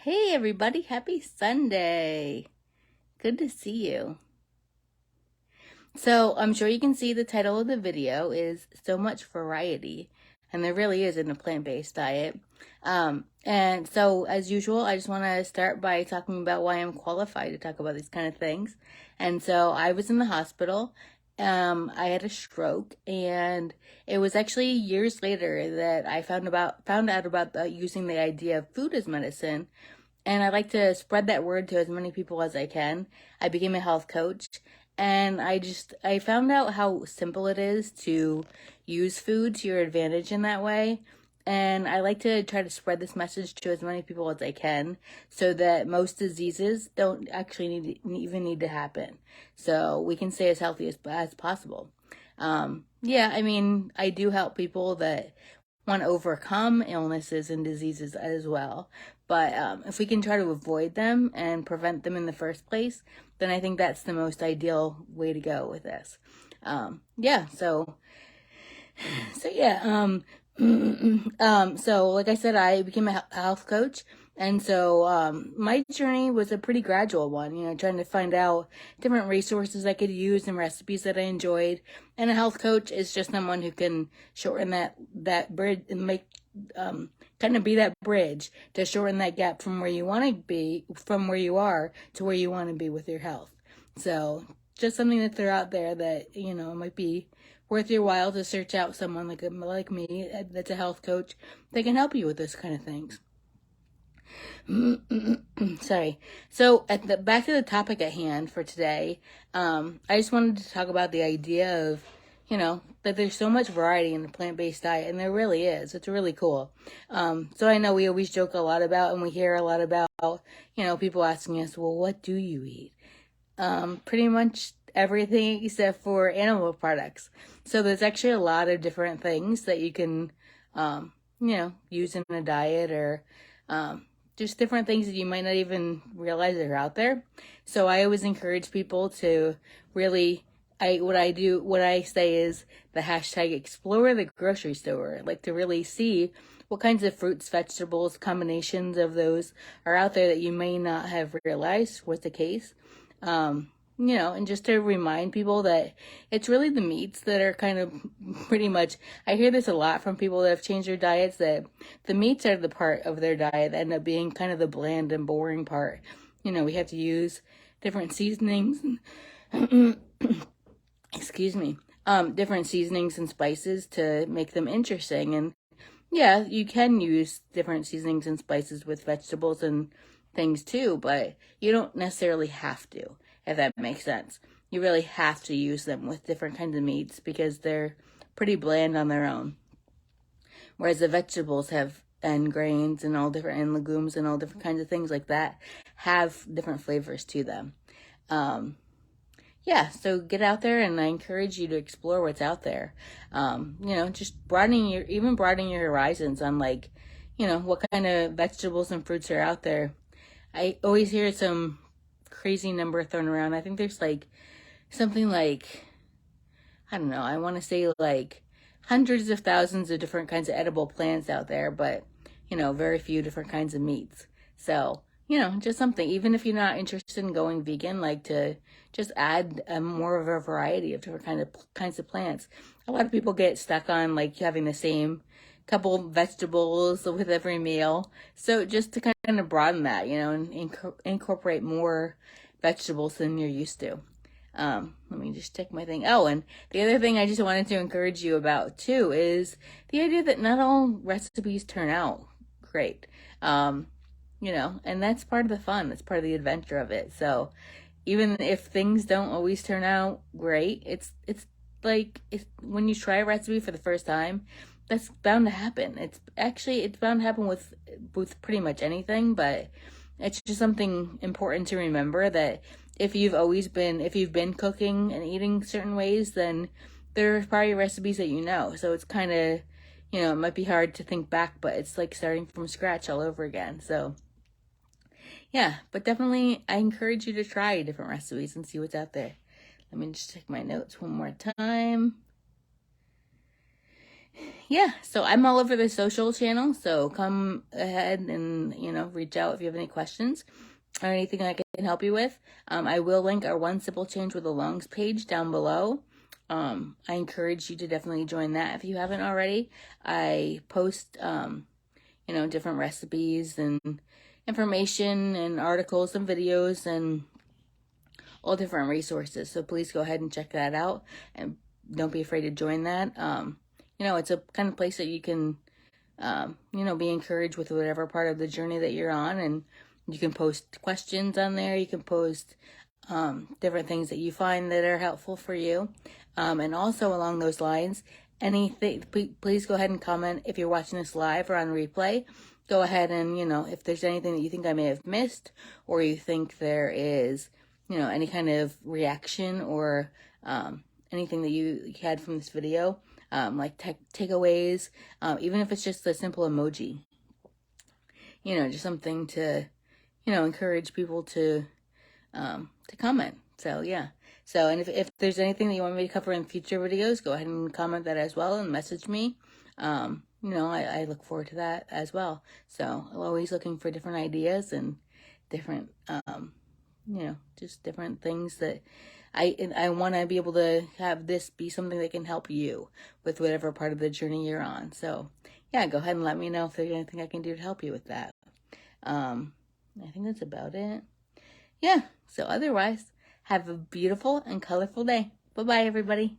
Hey everybody, happy Sunday. Good to see you. So I'm sure you can see the title of the video is So Much Variety, and there really is in a plant-based diet. And so as usual, I just want to start by talking about why I'm qualified to talk about these kind of things. And so I was in the hospital. I had a stroke, and it was actually years later that I found out about using the idea of food as medicine, and I like to spread that word to as many people as I can. I became a health coach, and I found out how simple it is to use food to your advantage in that way. And I like to try to spread this message to as many people as I can so that most diseases don't actually even need to happen. So we can stay as healthy as possible. Yeah, I mean, I do help people that want to overcome illnesses and diseases as well. But if we can try to avoid them and prevent them in the first place, then I think that's the most ideal way to go with this. Yeah, so yeah, so like I said, I became a health coach, and so my journey was a pretty gradual one. Trying to find out different resources I could use and recipes that I enjoyed. And a health coach is just someone who can shorten that bridge and make kind of be that bridge to shorten that gap from where you want to be, from where you are to where you want to be with your health. So just something to throw out there that might be worth your while to search out someone like me that's a health coach that can help you with this kind of things. Sorry. So back to the topic at hand for today, I just wanted to talk about the idea of that there's so much variety in the plant-based diet, and there really is. It's really cool. So I know we always joke a lot about, and we hear a lot about, people asking us, well, what do you eat? Pretty much everything except for animal products. So there's actually a lot of different things that you can, use in a diet, or just different things that you might not even realize are out there. So I always encourage people to really, what I say is the hashtag explore the grocery store. Like to really see what kinds of fruits, vegetables, combinations of those are out there that you may not have realized was the case. And just to remind people that it's really the meats that are kind of pretty much, I hear this a lot from people that have changed their diets, that the meats are the part of their diet that end up being kind of the bland and boring part. We have to use different seasonings, excuse me, different seasonings and spices to make them interesting. And yeah, you can use different seasonings and spices with vegetables and things too, but you don't necessarily have to, if that makes sense. You really have to use them with different kinds of meats because they're pretty bland on their own. Whereas the vegetables and grains and legumes and all different kinds of things like that have different flavors to them. Yeah, so get out there, and I encourage you to explore what's out there. Just broadening your horizons on what kind of vegetables and fruits are out there. I always hear some crazy number thrown around. I think there's something I don't know, I want to say hundreds of thousands of different kinds of edible plants out there, but very few different kinds of meats. So, just something, even if you're not interested in going vegan, to just add more of a variety of different kinds of plants. A lot of people get stuck on having the same couple vegetables with every meal. So just to kind of broaden that, and incorporate more vegetables than you're used to. Let me just check my thing. Oh, and the other thing I just wanted to encourage you about too is the idea that not all recipes turn out great. And that's part of the fun. That's part of the adventure of it. So even if things don't always turn out great, it's when you try a recipe for the first time, that's bound to happen. It's bound to happen with pretty much anything, but it's just something important to remember that if you've been cooking and eating certain ways, then there are probably recipes that So it's kind of, it might be hard to think back, but it's like starting from scratch all over again. So yeah, but definitely I encourage you to try different recipes and see what's out there. Let me just check my notes one more time. yeah, so I'm all over the social channel, so come ahead and, reach out if you have any questions or anything I can help you with. I will link our One Simple Change with a Lungs page down below. I encourage you to definitely join that if you haven't already. I post, different recipes and information and articles and videos and all different resources. So please go ahead and check that out, and don't be afraid to join that. It's a kind of place that you can, be encouraged with whatever part of the journey that you're on, and you can post questions on there. You can post different things that you find that are helpful for you. And also along those lines, anything, please go ahead and comment if you're watching this live or on replay. Go ahead and, if there's anything that you think I may have missed, or you think there is, any kind of reaction or anything that you had from this video, like takeaways, even if it's just a simple emoji, just something to, encourage people to comment. So yeah. So, and if there's anything that you want me to cover in future videos, go ahead and comment that as well and message me. I look forward to that as well. So I'm always looking for different ideas and different, just different things that I want to be able to have this be something that can help you with whatever part of the journey you're on. So yeah, go ahead and let me know if there's anything I can do to help you with that. I think that's about it. Yeah, so otherwise, have a beautiful and colorful day. Bye-bye, everybody.